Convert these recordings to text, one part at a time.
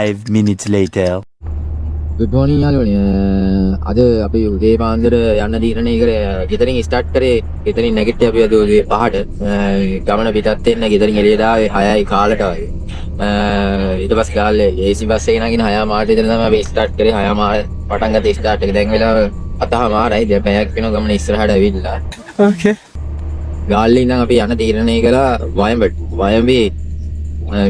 5 minutes later. Good morning යාළුවනේ. අද අපි උදේ පාන්දර යන්න තීරණය කරේ ගෙදරින් ස්ටාර්ට් කරේ. ගෙදරින් නැගිට්ටේ අපි අද උදේ 5ට. ගමන පිටත් වෙන්න ගෙදරින් එළියට ආවේ 6යි කාලට වගේ. ඊට පස්සේ කාලේ AC බස් එකේ නගින 6 මාට විතර තමයි අපි ස්ටාර්ට් කරේ. 6 මාට පටන් ගත්තේ ස්ටාර්ට් එක. දැන් වෙලාව 7 මාරයි. දැන් පැයක් වෙනවා ගමන ඉස්සරහට ඇවිල්ලා. Okay. ගාල්ලේ ඉඳන් අපි යන්න තීරණය කළා වයඹේ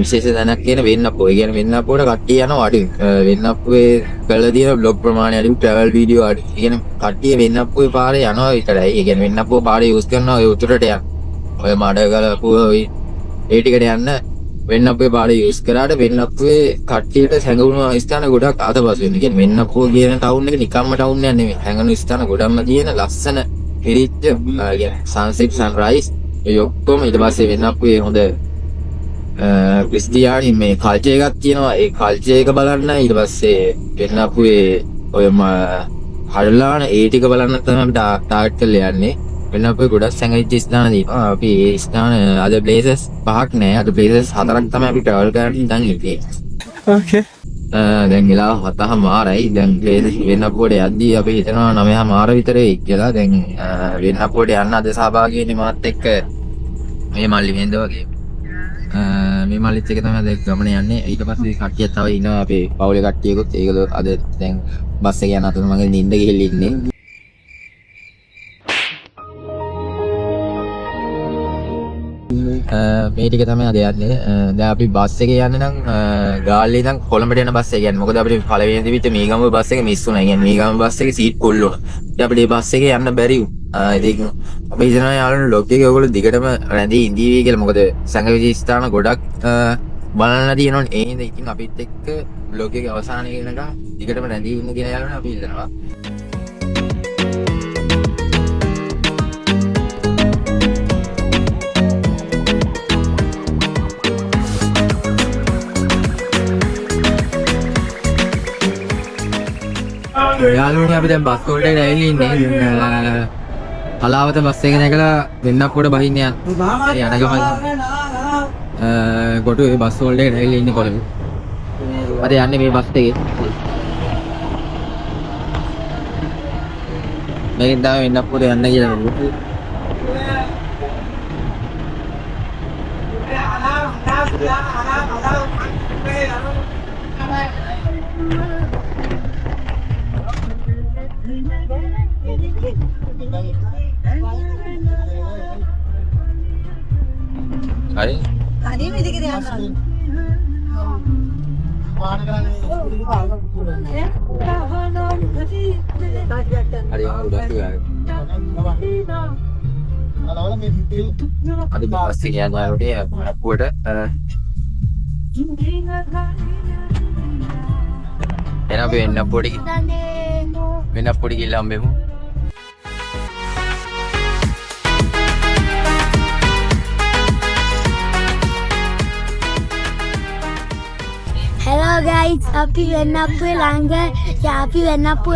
විශේෂ දැනක් කියන වෙන්නප්පෝ. ඒ කියන්නේ වෙන්නප්පෝට කට්ටිය යනවා අඩු. වෙන්නප්පුවේ කළා තියෙන බ්ලොග් ප්‍රමාණය අඩු, ට්‍රැවල් වීඩියෝ අඩු. ඒ කියන්නේ කට්ටිය වෙන්නප්පුවේ පාරේ යනවා විතරයි. ඒ කියන්නේ වෙන්නප්පුව පාරේ යූස් කරනවා ඔය උතුරට යන්න. ඔය මඩගලපුව ඔය ඒ ටිකට යන්න වෙන්නප්පුවේ පාරේ යූස් කරාට වෙන්නප්පුවේ කට්ටියට සැඟවුණු ස්ථාන ගොඩක් අතපසු වෙනවා. කියන්නේ වෙන්නප්පුව කියන ටවුන් එක නිකම්ම ටවුන් එකක් නෙමෙයි. හැංගුණු ස්ථාන ගොඩක්ම තියෙන ලස්සන පිරිච්ච සන්සෙට් සන්රයිස් ඒ ඔක්කොම ඊට පස්සේ වෙන්නප්පුවේ හොඳ ක්‍රිස්තියානි මේ කල්චර් එකක් තියෙනවා. ඒ කල්චර් එක බලන්න ඊට පස්සේ වෙන්නපුවේ ඔය හඩලාන ඒ ටික බලන්න තමයි අපි ටාගට් කරලා යන්නේ. වෙන්නපුවේ ගොඩක් සැඟවිච්ච ස්ථාන තියෙනවා. අපි ඒ ස්ථාන අද ප්ලේසස් 5ක් නෑ. අද ප්ලේසස් 4ක් තමයි අපි ට්‍රැවල් කරන්න ඉඳන් ඉන්නේ. Okay. දැන් වෙලාව 7:00 මාරයි. දැන් ප්ලේසස් වෙන්නපුවට යද්දී අපි හිතනවා 9:00 මාර විතර වෙයි කියලා. දැන් වෙන්නපුවට යන්න අද සහභාගී වෙන්නේ මාත් එක්ක මේ මල්ලි වෙන්ද වගේ. මේ මල්ලිත් එක තමයි දැන් ගමන යන්නේ. ඊට පස්සේ කට්ටියක් තව ඉන්නවා අපේ පවුලේ කට්ටියකුත්. ඒගොල්ලෝ අද දැන් බස් එක යන අතර මගේ නිින්ද ගිහිල්ලා ඉන්නේ. මේ ටික තමයි අද යන්නේ. දැන් අපි බස් එකේ යන්නේ නම් ගාල්ලේ ඉඳන් කොළඹට යන බස් එක යන්නේ. මොකද අපිට පළවෙනි දිවිත මීගම බස් එක මිස් වුණා. කියන්නේ මීගම බස් එකේ සීට් ෆුල් වුණා. ඉතින් අපිට මේ බස් එකේ යන්න බැරි වුණා. ඉතින් අපි හිතනවා යාළුවනේ ලොග් එකේ ඔයගොල්ලෝ දිගටම රැඳී ඉඳීවි කියලා. මොකද සංගවිදි ස්ථාන ගොඩක් බලන්න තියෙනවනේ. ඒ හින්දා ඉතින් අපිත් එක්ක බ්ලොග් එකේ අවසානයේ වෙනකම් දිගටම රැඳී ඉන්න කියලා යාළුවනේ අපි ඉල්ලනවා. යාළුවනේ අපි දැන් බස් වලට ඇවිල්ලා ඉන්නේ. හලාවත බස් එක නැගලා වෙන්නප්පුවට බහින්න යන ගමන් කොටුවේ බස් වලට ඇවිල්ලා ඉන්නේ කොළඹ. අද යන්නේ මේ බස් එකේ. මේකෙන් තමයි වෙන්නප්පුවට යන්න කියලා කිව්වා. හරි. අනේ මේ දෙකේ යනවා. හරි උඩට ගියා. අද බස් එකේ යනවා උඩේ අප්පුවට. එන අපි වෙන්නප්පුවට ගිහලා හම්බෙමු. Hello guys, අපි වෙන්නප්පුවේ ළඟ අපි වෙන්නප්පුව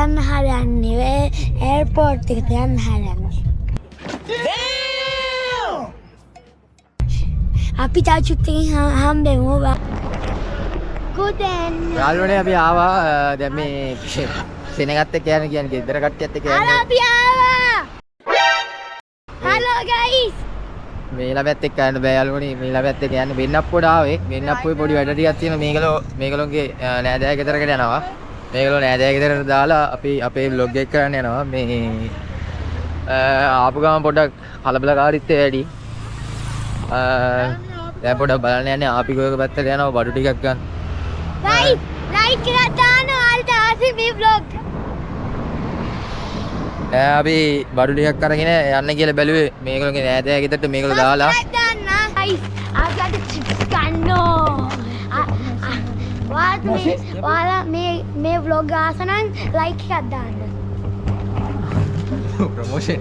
යන්න හදන්නේ. එයාපෝට් එකට යන්න හදන්නේ. අපි තාචුත්තේ හම්බෙමු. Good end. යාළුවනේ අපි ආවා. දැන් මේ සෙනගත් එක්ක කියන්නේ ගෙදර කට්ටියත් එක්ක යන්නේ. අපි ආවා. Hello guys. මේ ළමයාත් එක්ක යන්න බෑ යාළුවනේ. මේ ළමයාත් එක්ක යන්න වෙන්නප්පුවට ආවේ. වෙන්නප්පුවේ පොඩි වැඩ ටිකක් තියෙනවා. මේගොල්ලෝගේ නෑදෑ ගෙදරකට යනවා. මේගොල්ලෝ නෑදෑ ගෙදරට දාලා අපි අපේ vlog එක කරන්න යනවා. මේ ආපු ගමන් පොඩ්ඩක් කලබලකාරීත්වය වැඩි. දැන් පොඩ්ඩක් බලන්න යන්නේ ආපිකෝක පැත්තට යනවා බඩු ටිකක් ගන්න. Guys, like එකක් දාන්න ඔයාලට ආසි මේ vlog. අපි බඩු ටිකක් අරගෙන යන්න කියලා බැලුවේ මේගොල්ලෝගේ නෑදෑ ගෙදරට මේගොල්ලෝ දාලා. Guys, ආගට chips ගන්නෝ. ඔයාලා මේ vlog ආස නම් like එකක් දාන්න. ප්‍රොමෝෂන්.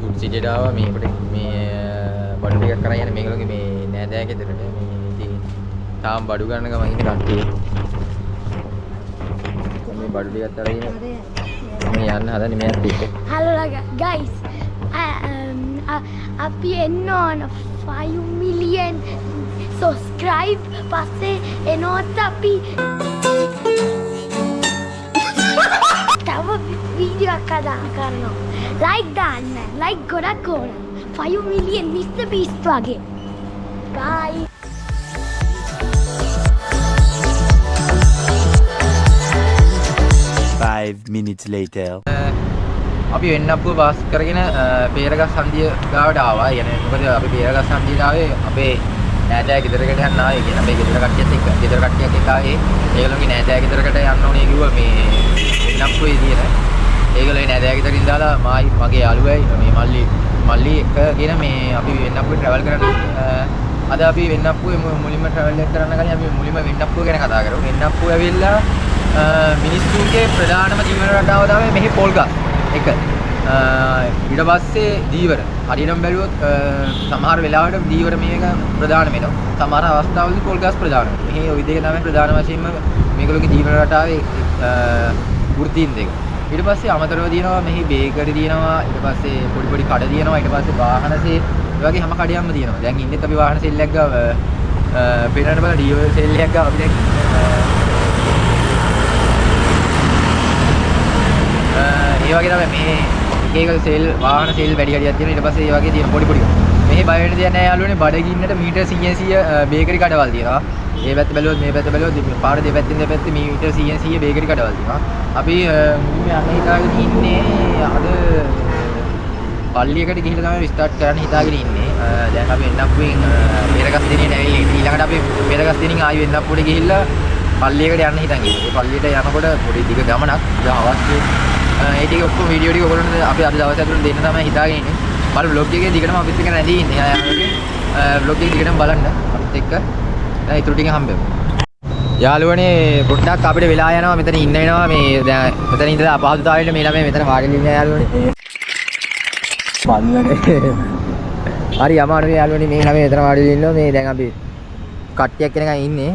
කුසියට ආවා මේ බඩු ටිකක් කරන් යන්නේ මේගොල්ලෝගේ මේ නෑදෑ ගෙදරට. මේ ඉතින් තාම බඩු ගන්න ගමන් ඉන්නේ කට්ටිය. මේ බඩු ටිකත් අරගෙන මේ යන්න හදන්නේ මෙයාත් එක්ක. Hello guys. අපි එන්න ඕන 5 million subscribe පස්සේ එනොත් අපි තව වීඩියෝ එකක් කරනවා like දාන්න like ගොඩක් ඕන 5 million Mr Beast වගේ bye 5 minutes later. අපි වෙන්නප්පුව පාස් කරගෙන පේරගස් හන්දිය ගාවට ආවා. يعني මොකද අපි පේරගස් හන්දියට ආවේ අපේ නෑදෑ ගෙදරකට යන්න ආවේ. කියන අපේ ගෙදර කට්ටියත් එක්ක ගෙදර කට්ටියක් එක්ක ආවේ. ඒගොල්ලෝගේ නෑදෑ ගෙදරකට යන්න ඕනේ කිව්වා මේ වෙන්නප්පුවේ තියෙන. ඒගොල්ලෝගේ නෑදෑ ගෙදරින් දාලා මායි මගේ යාළුවයි මේ මල්ලි එක්ක ගෙන මේ අපි වෙන්නප්පුවේ ට්‍රැවල් කරන්න අද අපි වෙන්නප්පුවේ මුලින්ම ට්‍රැවල් එක කරන්න කලින් අපි මුලින්ම වෙන්නප්පුව ගැන කතා කරමු. වෙන්නප්පුව ඇවිල්ලා මිනිස්සුන්ගේ ප්‍රධානම ජීවන රටාව තමයි මෙහි පොල් ගස් එක. ඊට පස්සේ දීවර. හරියටම බැලුවොත් සමහර වෙලාවට දීවර මේක ප්‍රධාන වෙනවා. සමහර අවස්ථාවලදී පොල් ගස් ප්‍රධාන වෙනවා. මෙහි ওই දෙක තමයි ප්‍රධාන වශයෙන්ම මේගොල්ලෝගේ ජීවන රටාවේ වෘත්තීන් දෙක. ඊට පස්සේ අමතරව තියෙනවා මෙහි බේකරි තියෙනවා. ඊට පස්සේ පොඩි පොඩි කඩ තියෙනවා. ඊට පස්සේ වාහන සේල් ඒ වගේ හැම කඩයක්ම තියෙනවා. දැන් ඉන්නෙත් අපි වාහන සේල් එකක් ගාව පේනන්න බල ඩීවර් සේල් එකක් ගාව අපි දැන් ඒ වගේ තමයි මේ එක සෙල් වාහන සෙල් වැඩි හරියක් තියෙනවා. ඊට පස්සේ ඒ වගේ තියෙන පොඩි පොඩි. මෙහි බය වෙන්න දෙයක් නැහැ යාළුවනේ. බඩගින්නට මීටර් 100 බේකරි කඩවල් තියෙනවා. මේ පැත්ත බැලුවොත් මේ පැත්ත බැලුවොත් පාර දෙපැත්තෙන් දෙපැත්තේ මීටර් 100 බේකරි කඩවල් තියෙනවා. අපි මුලින්ම යන්න හිතාගෙන ඉන්නේ අද පල්ලියකට ගිහිල්ලා තමයි ස්ටාර්ට් කරන්න හිතාගෙන ඉන්නේ. දැන් අපි වෙන්නප්පුවෙන් පෙරගස් දිනේ නැවිලා ඊළඟට අපි පෙරගස් දිනින් ආයි වෙන්නප්පුවට ගිහිල්ලා පල්ලියකට යන්න හිතන් ඉන්නේ. ඒ පල්ලියට යනකොට පොඩි දිග ගමනක්. අවශ්‍ය ඒ ටික ඔක්කොම වීඩියෝ ටික ඔයගොල්ලන්ට අපි අද දවස් ඇතුළත දෙන්න තමයි හිතාගෙන ඉන්නේ. බලමු vlog එකේ දිගටම අපිත් එක්ක රැඳී ඉන්නේ. vlog එක දිගටම බලන්න අපිත් එක්ක. දැන් ඊටු ටික හම්බෙමු. යාළුවනේ පොඩ්ඩක් අපිට වෙලා යනවා මෙතන ඉන්න වෙනවා. මේ දැන් මෙතන ඉඳලා අපහසුතාවයට මේ ළමයි මෙතන වාඩිලා ඉන්න යාළුවනේ. හරි අමාරු යාළුවනේ මේ ළමයි මෙතන වාඩිලා ඉන්නවා. මේ දැන් අපි කට්ටියක් කෙනකන් ඉන්නේ.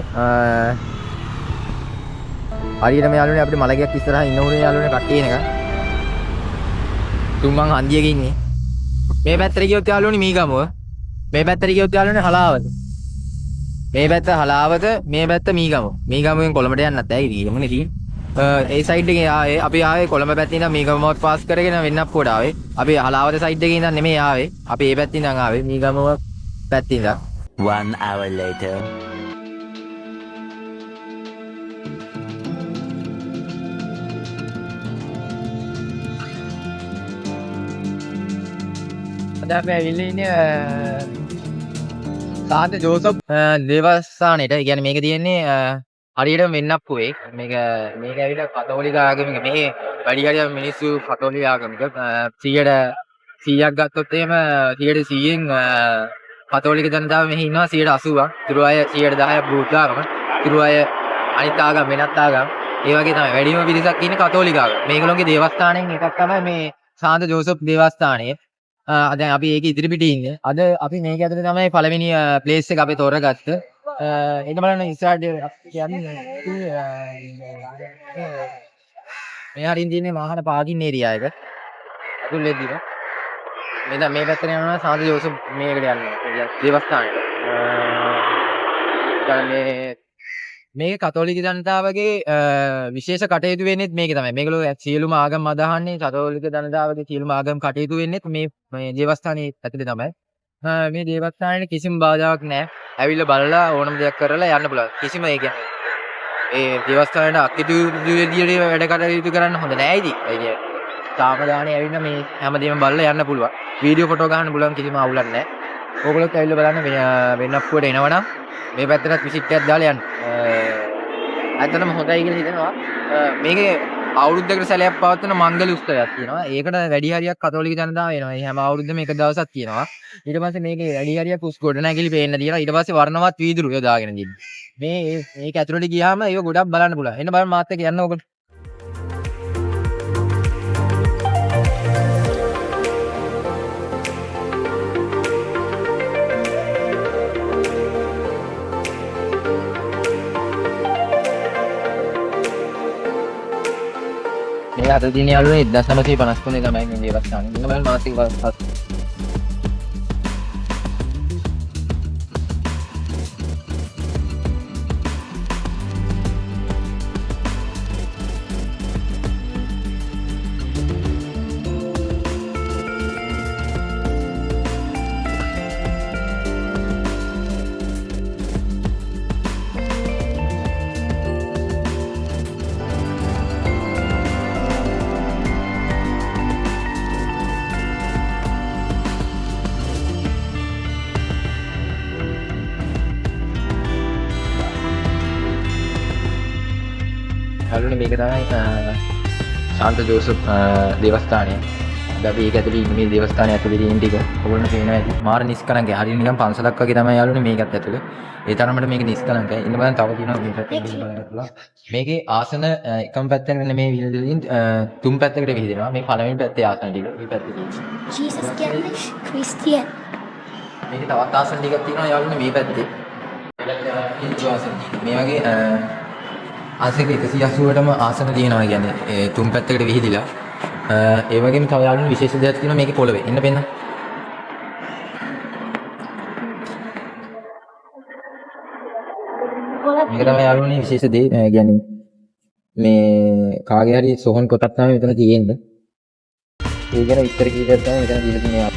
හරියටම යාළුවනේ අපිට මලගයක් ඉස්සරහා ඉන්න උනේ යාළුවනේ කට්ටිය එනකන්. තුන් මං හන්දියක ඉන්නේ. මේ පැත්තට ගියොත් යාළුවනේ මීගමුව. මේ පැත්තට ගියොත් යාළුවනේ හලාවත. මේ පැත්ත හලාවත, මේ පැත්ත මීගමුව. මීගමුවෙන් කොළඹට යන්නත් ඇයි මීගමුවනේ තියෙන්නේ. ඒ සයිඩ් එකේ ආවේ අපි ආවේ කොළඹ පැත්තේ ඉඳන් මීගමුවත් පාස් කරගෙන වෙන්නප්පුවට ආවේ. අපි හලාවත සයිඩ් එකේ ඉඳන් නෙමෙයි ආවේ. අපි මේ පැත්තේ ඉඳන් ආවේ මීගමුව පැත්තේ ඉඳන්. 1 hour later. අපි ඇවිල්ලා ඉන්නේ සාන්ත ජෝසප් දේවස්ථානෙට. ඒ කියන්නේ මේක තියෙන්නේ හරියටම වෙන්නප්පුවේ. මේක ඇවිල්ලා කතෝලික ආගමික. මේ වැඩි හරියක් මිනිස්සු කතෝලික ආගමික. 100ක් ගත්තොත් එහෙම 100න් කතෝලික ජනතාව මෙහි ඉන්නවා 80ක්. ඊට අය 110ක් බෞද්ධ ආගම. ඊට අය අනිත් ආගම් වෙනත් ආගම්. ඒ වගේ තමයි වැඩිම පිරිසක් ඉන්නේ කතෝලික ආගම. මේගොල්ලෝගේ දේවස්ථානෙන් එකක් තමයි මේ සාන්ත ජෝසප් දේවස්ථානය. දැන් අපි ඒක ඉදිරි පිටේ ඉන්නේ. අද අපි මේක ඇතුලේ තමයි පළවෙනි ප්ලේස් එක අපි තෝරගත්ත. එන්න බලන්න ඉස්සරහට කියන්නේ මේ හරින් තියෙන්නේ වාහන පාකින් ඒරියා එක. අතුල්ලේදීම මේ පැත්තට යනවා සාන්ත ජෝසප් මේකට යන්නේ දේවස්ථානෙට. මේක කතෝලික ජනතාවගේ විශේෂ කටයුතු වෙන්නේ මේක තමයි. මේගොල්ලෝ සියලුම ආගම් අදහන්නේ කතෝලික ජනතාවගේ සියලුම ආගම් කටයුතු වෙන්නේ මේ දේවස්ථානයේ ඇතුලේ තමයි. මේ දේවස්ථානයේ කිසිම බාධාවක් නැහැ. ඇවිල්ලා බලලා ඕනම දෙයක් කරලා යන්න පුළුවන්. කිසිම ඒ කියන්නේ ඒ දේවස්ථානයේ අකිතු විදියට වැඩ කටයුතු කරන්න හොඳ නැහැ ඉතින්. ඒ කියන්නේ සාමදානේ ඇවිල්ලා මේ හැමදේම බලලා යන්න පුළුවන්. වීඩියෝ ෆොටෝ ගන්න පුළුවන් කිසිම අවුලක් නැහැ. ඕගොල්ලොත් ඇවිල්ලා බලන්න වෙන්නප්පුවට එනවනම් මේ පැත්තට විසිට් එකක් දාලා යන්න. ඇත්තටම හොඳයි කියලා හිතෙනවා. මේකේ අවුරුද්දකට සැලයක් පවත්වන මංගල උත්සවයක් තියෙනවා. ඒකට වැඩි හරියක් කතෝලික ජනතාව එනවා. මේ හැම අවුරුද්දෙම එක දවසක් තියෙනවා. ඊට පස්සේ මේකේ වැඩි හරියක් උස් ගොඩනැගිලි පේන්න තියෙනවා. ඊට පස්සේ වර්ණවත් වීදුරු යොදාගෙන තියෙනවා. මේක ඇතුළට ගියාම ඒක ගොඩක් බලන්න පුළුවන්. එන්න බලන්න මාත් එක්ක යන්න ඕගොල්ලෝ. මේ අද දින යාළුවනේ 1953 තමයි මේ දේවස්ථානේ. ඉන්න බලන්න මාත් එක්ක බලන්න. යාළුවනේ මේක තමයි ශාන්ත ජෝසප් දේවස්ථානය. අපි ඒක ඇතුලේ ඉන්නේ මේ දේවස්ථානය ඇතුලේ තියෙන ටික. ඕගොල්ලෝ පේනවා ඇති. මාර නිස්කලංකයි. හරිය නිකන් පන්සලක් වගේ තමයි යාළුවනේ මේකත් ඇතුලේ. ඒ තරමට මේක නිස්කලංකයි. ඉන්න බලන්න තව තියෙනවා මේ පැත්තේ බලන්න. මේකේ ආසන එකම පැත්තකට නෙමෙයි විහිදෙලින් තුන් පැත්තකට විහිදෙනවා. මේ පළවෙනි පැත්තේ ආසන ටික. මේ පැත්තේ තියෙනවා. ජීසස් කියන්නේ ක්‍රිස්තියන්. මේකේ තවත් ආසන ටිකක් තියෙනවා යාළුවනේ මේ පැත්තේ. මේ වගේ ආසන 180ටම ආසන තියෙනවා කියන්නේ තුන් පැත්තකට විහිදිලා. ඒ වගේම තව යාළුවනේ විශේෂ දෙයක් තියෙනවා මේකේ පොළවේ. එන්න පෙන්න. මේක තමයි යාළුවනේ විශේෂ දේ කියන්නේ මේ කාගේ හරි සෝහන් කොටක් තමයි මෙතන තියෙන්නේ. ඒ ගැන විස්තර කීයක් තමයි මෙතන දීලා තියෙන්නේ.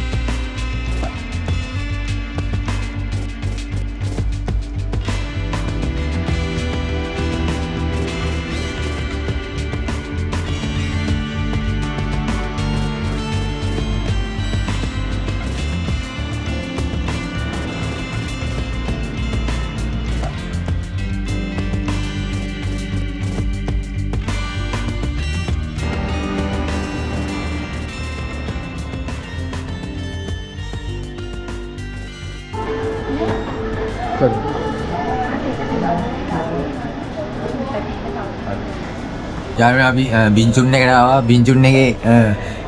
යාළුවනේ අපි බින්චුන් එකට ආවා. බින්චුන් එකේ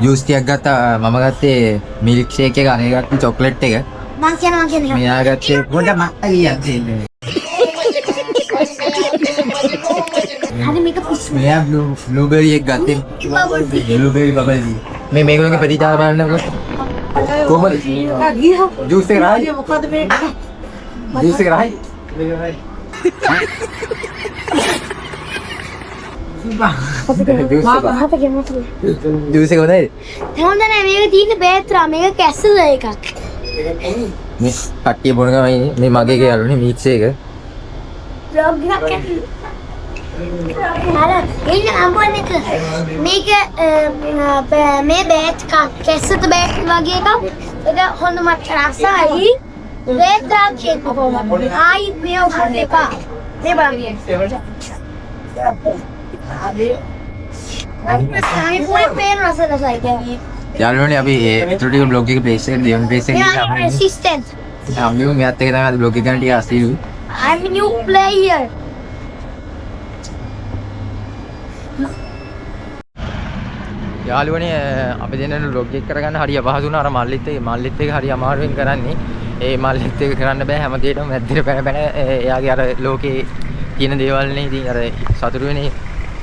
ජූස් ටිකක් ගත්තා. මම ගත්තේ මිල්ක් ෂේක් එක, අනේ ගත්තේ චොක්ලට් එක. මං කියන්නේ මෙයා ගත්තේ පොඩ මට්ට කියන්නේ. හරි මේක පිස්සු. මෙයා බ්ලූබෙරි එක ගත්තේ. Blueberry bubble T. මේ මේගොල්ලෝගේ ප්‍රතිචාර බලන්නකො. කොහමද? ජූස් එක රායි. මොකද මේක? ජූස් එක රායි. ජූස් එක හොඳයි. හොඳ නෑ මේක තියෙන බේත්‍රා මේක කැස්සද එකක්. මේ කට්ටිය බොන ගමන් මේ මගේ යාළුවනේ මික්ස් එක. බ්ලොග් එකක් අර ඉන්න අම්බුන් එක මේක මේ බේත් කැස්සද බේත් වගේ එකක්. ඒක හොඳ මට රසයි. බේත්‍රා ෂේක් කොහොමද? ආයි මේ උහන්න එපා. මේ බලන්න. යාළුවනේ අපි ඒතරටික බ්ලොග් එක ප්ලේස් එකට දෙවන ප්ලේස් එකට ගිහින් resistant. අපි මෙයාත් එක තමයි අද බ්ලොග් එක ගන්න ටික අස්තිරු. I'm a new player. යාළුවනේ අපි දෙන්නට බ්ලොග් එක කරගන්න හරිය අපහසු වුණා. අර මල්ලිත් එක හරිය අමාරුවෙන් කරන්නේ. ඒ මල්ලිත් එක කරන්න බෑ හැම දෙයකම මැද්දට පැන එයාගේ අර ලෝකේ තියෙන දේවල් නේ ඉතින් අර සතුරු වෙන්නේ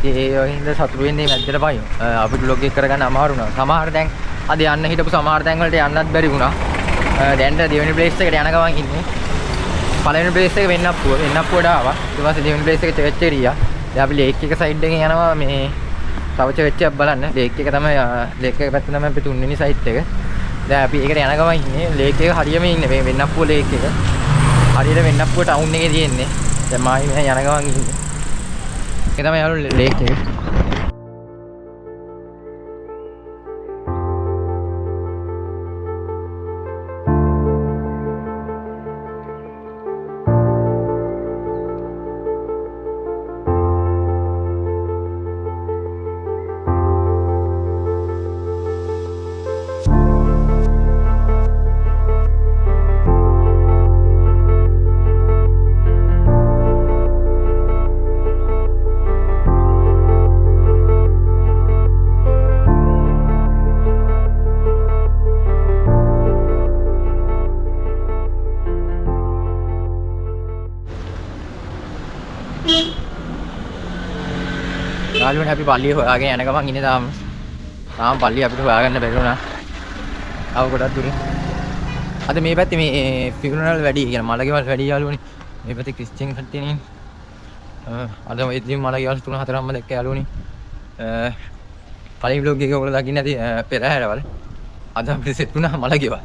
ඒ වගේද සතුරු වෙන්නේ මැද්දට පයින් අපිට බ්ලොග් එක කරගන්න අමාරු වුණා. සමහර දැන් අද යන්න හිටපු සමහර තැන් වලට යන්නත් බැරි වුණා. දැන් දෙවෙනි ප්ලේස් එකට යන ගමන් ඉන්නේ. පළවෙනි ප්ලේස් එක වෙන්නප්පුවට ආවා. ඊට පස්සේ දෙවෙනි ප්ලේස් එක චර්ච් එරියා. දැන් අපි ලේක් එක සයිඩ් එකෙන් යනවා මේ තව චර්ච් එකක් බලන්න. ලේක් එක තමයි ලේක් එක පැත්ත තමයි අපි තුන්වෙනි සයිඩ් එක. දැන් අපි ඒකට යන ගමන් ඉන්නේ. ලේක් එක හරියම ඉන්නේ මේ වෙන්නප්පුව ලේක් එක. හරියට වෙන්නප්පුව ටවුන් එකේ තියෙන්නේ. දැන් මායි මෙහෙ යන ගමන් ඉන්නේ. ඒක තමයි යාළුවෝ ලේක් එක. යාළුවනේ අපි පල්ලිය හොයාගෙන යන ගමන් ඉන්නේ තාම පල්ලිය අපිට හොයාගන්න බැරි වුණා. ආව ගොඩක් දුරින්. අද මේ පැත්තේ මේ ෆිගුනරල් වැඩි කියන මලකෙවල් වැඩි යාළුවනේ. මේ පැත්තේ ක්‍රිස්තියන් කට්ටියනේ. අද ඉතින් මලකෙවල් 3-4ක්ම දැක්ක යාළුවනේ. පළවෙනි vlog එකේ ඔයගොල්ලෝ දකින්න ඇති පෙරහැරවල. අද අපිට සෙට් වුණා මලකෙවල්.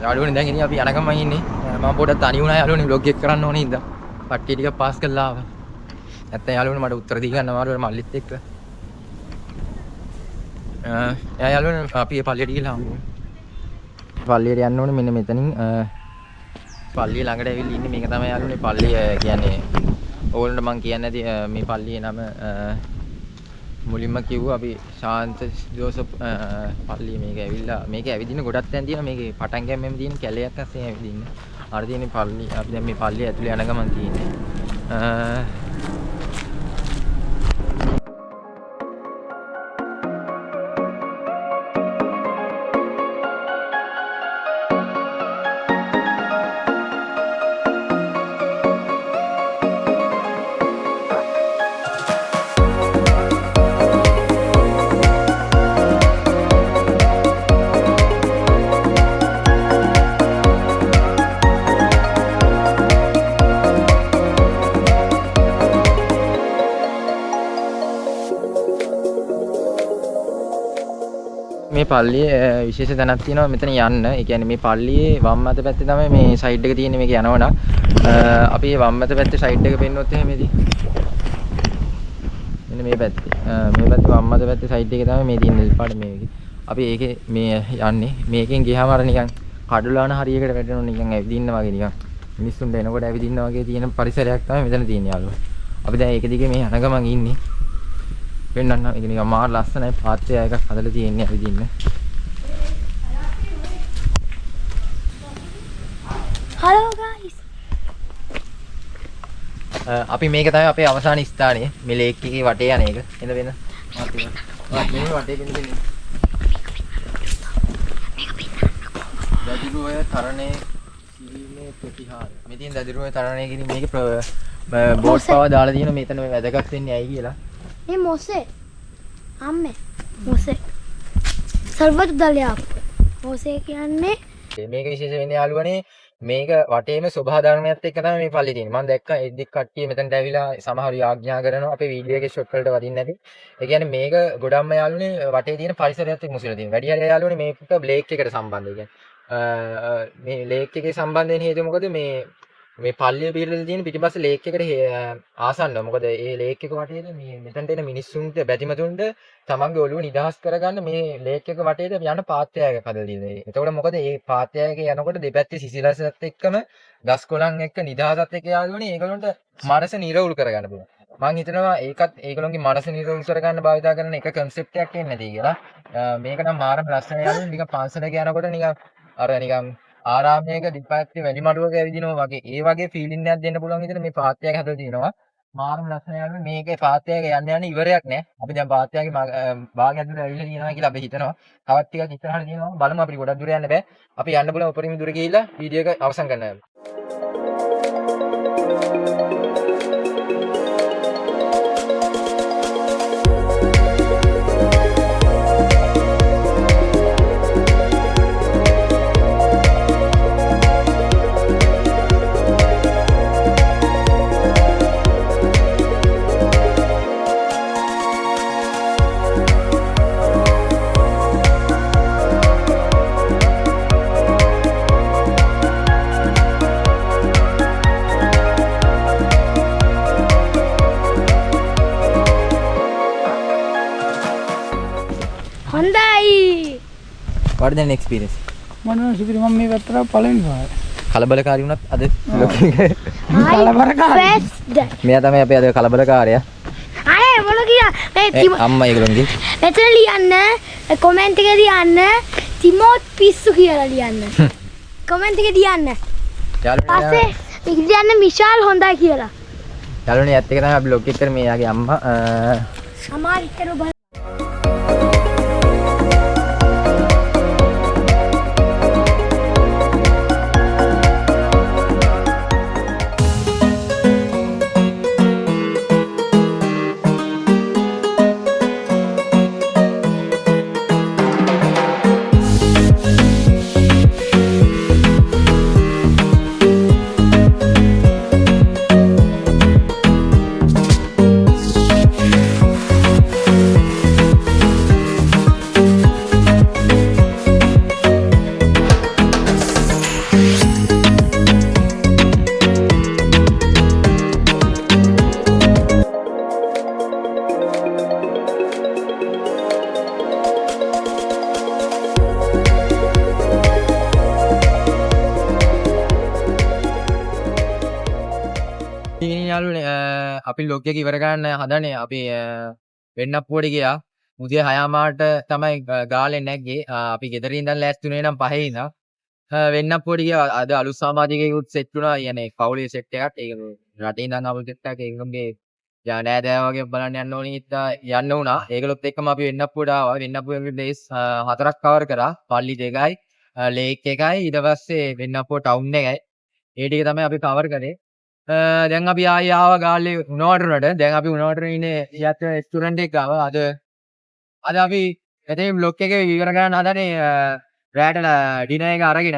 යාළුවනේ දැන් ඉතින් අපි යන ගමන් ඉන්නේ. මම පොඩක් තනි වුණා යාළුවනේ vlog එක කරන්න ඕනේ ඉඳලා. කට්ටිය ටික පාස් කරලා ආවා. නැත්නම් යාළුවනේ මට උත්තර දී ගන්න අමාරුයි මල්ලිත් එක්ක. යාළුවනේ අපි පල්ලියට ගිහලා හම්බුනේ. පල්ලියට යන්න ඕනේ මෙන්න මෙතනින්. පල්ලිය ළඟට ඇවිල්ලා ඉන්නේ මේක තමයි යාළුවනේ පල්ලිය කියන්නේ ඕගොල්ලන්ට මම කියන්න ඇති මේ පල්ලියේ නම මුලින්ම කිව්වා අපි ශාන්ත ජෝසප් පල්ලිය මේක ඇවිදින ගොඩක් තැන් තියෙනවා මේකේ පටන් ගැම්මෙම තියෙන කැලයක් අස්සේ ඇවිදින්න. අර තියෙන පල්ලි අපි දැන් මේ පල්ලිය ඇතුලේ යන ගමන් තියෙන්නේ. මේ පල්ලියේ විශේෂ තැනක් තියෙනවා මෙතන යන්න. ඒ කියන්නේ මේ පල්ලියේ වම් අත පැත්තේ තමයි මේ සයිඩ් එක තියෙන්නේ. මේක යනවනම් අපි වම් අත පැත්තේ සයිඩ් එක පෙන්නොත් එහෙමදී. මෙන්න මේ පැත්තේ. මේ පැත්තේ වම් අත පැත්තේ සයිඩ් එකේ තමයි මේ තියෙන නිල් පාට මේකේ. අපි ඒකේ මේ යන්නේ. මේකෙන් ගියාම අර නිකන් කඩුලාන හරියකට වැටෙනවා නිකන් ඇවිදින්න වගේ නිකන්. මිනිස්සුන්ට එනකොට ඇවිදින්න වගේ තියෙන පරිසරයක් තමයි මෙතන තියෙන්නේ යාළුවා. අපි දැන් ඒක දිගේ මේ යන ගමන් ඉන්නේ. වෙන්නන්න ඒක නිකන් මාර ලස්සනයි පාත්‍රය එකක් හදලා තියෙන්නේ ඇවිදින්න. Hello guys. අපි මේක තමයි අපේ අවසාන ස්ථානය. මේ ලේක් එකේ වටේ යන එක. එන්න වෙන. මේ වටේ කෙනෙක්. දදිරුවේ තරණේ කිරීමේ ප්‍රතිහාරය. මේ තියෙන දදිරුවේ තරණේ කිරීම මේකේ බෝඩ් පව දාලා තියෙන මෙතන මේ වැදගත් වෙන්නේ ඇයි කියලා. ये मोसे आम्मे मोसे सर्वत दलिया मोसे කියන්නේ මේක විශේෂ වෙන්නේ යාළුවනේ මේක වටේම සබහා ධර්මයත් එක්ක තමයි මේ පල්ලි තියෙන්නේ. මම දැක්කා එද්දි කට්ටිය මෙතනට ඇවිල්ලා සමහරව ආඥා කරනවා අපේ වීඩියෝ එකේ ෂොට් වලට වදින්න නැති. ඒ කියන්නේ මේක ගොඩක්ම යාළුවනේ වටේ තියෙන පරිසරයත් එක්ක මුසලා තියෙනවා. වැඩි හරිය යාළුවනේ මේක ලේක් එකට සම්බන්ධයි. කියන්නේ මේ ලේක් එකේ සම්බන්ධයෙන් හේතුව මොකද මේ පල්ලිය පිළිදෙල තියෙන පිටිපස්ස ලේක් එකට ආසන්නව. මොකද මේ ලේක් එක වටේද මේ මෙතනට එන මිනිස්සුන්ට බැතිමතුන්ට තමන්ගේ ඔළුව නිදහස් කරගන්න මේ ලේක් එක වටේද යන පාත්‍යයක හදලා තියෙනවා. එතකොට මොකද මේ පාත්‍යයක යනකොට දෙපැත්තේ සිසිලසත් එක්කම ගස් කොළන් එක්ක නිදහසත් එක්ක යාළුවනේ ඒගොල්ලන්ට මනස නිරවුල් කරගන්න පුළුවන්. මම හිතනවා ඒකත් ඒගොල්ලන්ගේ මනස නිරවුල් කරගන්න භාවිතා කරන එක කන්සෙප්ට් එකක් එන්නේ නැති කියලා. මේක නම් මාරම ලස්සන යාළුවනේ නිකන් පන්සලක යනකොට නිකන් අර නිකන් ආරාමයක දිපැත්තේ වැඩි මඩුවක ඇවිදිනවා වගේ ඒ වගේ ෆීලිං එකක් දෙන්න පුළුවන් විදිහට මේ පාත්‍යයක හදලා තියෙනවා. මාරම ලස්සන යාළුවනේ මේකේ පාත්‍යයක යන්න ඉවරයක් නැහැ. අපි දැන් පාත්‍යයගේ භාගය ඇතුළට ඇවිල්ලා තියෙනවා කියලා අපි හිතනවා. තවත් ටිකක් ඉස්සරහට තියෙනවා. බලමු අපිට ගොඩක් දුර යන්න බෑ. අපි යන්න බලමු උපරිම දුර ගිහිල්ලා වීඩියෝ එක අවසන් කරන්න. හොඳයි. What the experience? මම සුපිරි මම මේ පැත්තට පළවෙනි පාර. කලබලකාරී වුණත් අද vlog එක. කලබලකාරී. මෙයා තමයි අපේ අද කලබලකාරයා. අනේ මොන කියා මේ අම්මා ඒගොල්ලන්ගේ. මෙතන ලියන්න කමෙන්ට් එකේ ලියන්න තිමෝත් පිස්සු කියලා ලියන්න. කමෙන්ට් එකේ ලියන්න. පස්සේ ලියන්න මිෂාල් හොඳයි කියලා. යාළුවනේ ඇත්ත එක තමයි අපි vlog එක කරේ මේ යාගේ අම්මා සමාරිතර බල අපි ලොග් එක ඉවර කරන්න හදනේ. අපි වෙන්නප්පුවට ගියා. උදේ 6:00ට තමයි ගාලේ නැග්ගේ. අපි ගෙදරින් ඉඳන් ලෑස්ති වුණේ නම් 5 ඉඳන්. වෙන්නප්පුවට ගියා. අද අලුත් සමාජිකයෙකුත් සෙට් වුණා. يعني පවුලේ සෙට් එකක්. ඒක රටේ ඉඳන් ආපු සෙට් එකක්. ඒගොල්ලෝගේ නෑදෑයෝ වගේ බලන්න යන්න ඕනේ හින්දා යන්න වුණා. ඒගොල්ලොත් එක්කම අපි වෙන්නප්පුවට ආවා. වෙන්නප්පුවේ ප්ලේස් 4ක් කවර් කරා. පල්ලි 2යි, ලේක් එකයි, ඊට පස්සේ වෙන්නප්පුව ටවුන් එකයි. ඒ ටික තමයි අපි කවර් කරේ. දැන් අපි ආයේ ආවා ගාල්ලේ උණවටරට. දැන් අපි උණවටරේ ඉන්නේ යත් රෙස්ටුරන්ට් එක ගාව. අද අපි එතෙන් බ්ලොග් එක ඉවර කරන්න හදනේ රෑට ඩිනර් එක අරගෙන.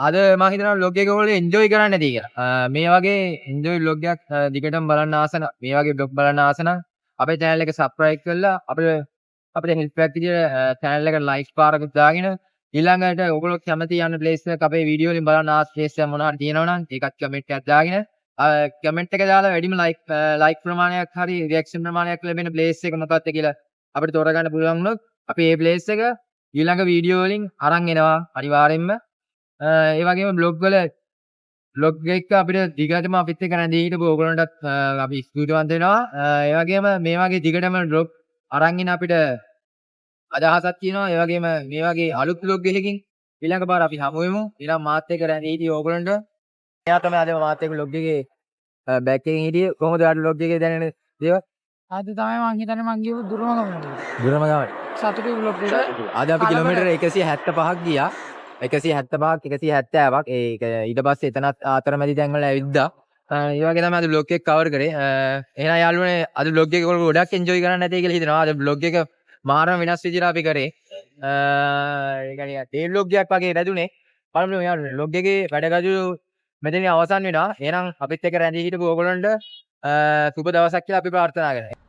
අද මම හිතනවා බ්ලොග් එක ඔයගොල්ලෝ එන්ජොයි කරන්න ඇති කියලා. මේ වගේ එන්ජොයි බ්ලොග් එකක් දිගටම බලන්න ආස නම් මේ වගේ බ්ලොග් බලන්න ආස නම් අපේ channel එක subscribe කරලා අපිට help එකක් විදියට channel එකට like පාරකුත් දාගෙන ඊළඟට ඔයගොල්ලෝ කැමති යන place එක අපේ වීඩියෝ වලින් බලන්න ආස place එක මොනවද තියෙනවා නම් ඒකත් comment එකක් දාගෙන comment එක දාලා වැඩිම like ප්‍රමාණයක් හරි reaction ප්‍රමාණයක් ලැබෙන place එක මොකක්ද කියලා අපිට තෝරගන්න පුළුවන් වුණොත් අපි මේ place එක ඊළඟ වීඩියෝ වලින් අරන් එනවා අනිවාර්යෙන්ම. ඒ වගේම බ්ලොග් එක අපිට දිගටම අපිත් එක්ක රැඳී හිටපු ඕගොල්ලන්ටත් අපි ස්තුතිවන්ත වෙනවා. ඒ වගේම මේ වගේ දිගටම බ්ලොග් අරන් ඉන්න අපිට අදහසක් තියෙනවා. ඒ වගේම මේ වගේ අලුත් බ්ලොග් එකකින් ඊළඟ පාර අපි හමු වෙමු. ඊළඟ මාත් එක්ක රැඳී හිටිය ඕගොල්ලන්ට. එයා තමයි අද මාත් එක්ක බ්ලොග් එකේ බෑක් එකකින් හිටියේ. කොහොමද ඔයාලට බ්ලොග් එකේ දැනෙන දේවල්? අද තමයි මං හිතන්නේ මං ගිහුව දුරම ගමනට. දුරම ගමන. සතුටුයි බ්ලොග් එක. අද අපි කිලෝමීටර 175ක් ගියා. 175ක් 170ක් ඒක ඊට පස්සේ එතනත් අතරමැදි තැන් වල ඇවිද්දා. ඒ වගේ තමයි අද බ්ලොග් එක කවර් කරේ. එහෙනම් යාළුවනේ අද බ්ලොග් එක ඔයගොල්ලෝ ගොඩක් එන්ජොයි කරන්න ඇති කියලා හිතනවා. අද බ්ලොග් එක මාරම වෙනස් විදිහට අපි කරේ. ඒ කියන්නේ ඩේ බ්ලොග් එකක් වගේ රැඳුනේ. බලමු යාළුවනේ බ්ලොග් එකේ වැඩ කටයුතු මෙතනින් අවසන් වෙනවා. එහෙනම් අපිත් එක්ක රැඳී හිටපු ඕගොල්ලන්ට සුබ දවසක් කියලා අපි ප්‍රාර්ථනා කරනවා.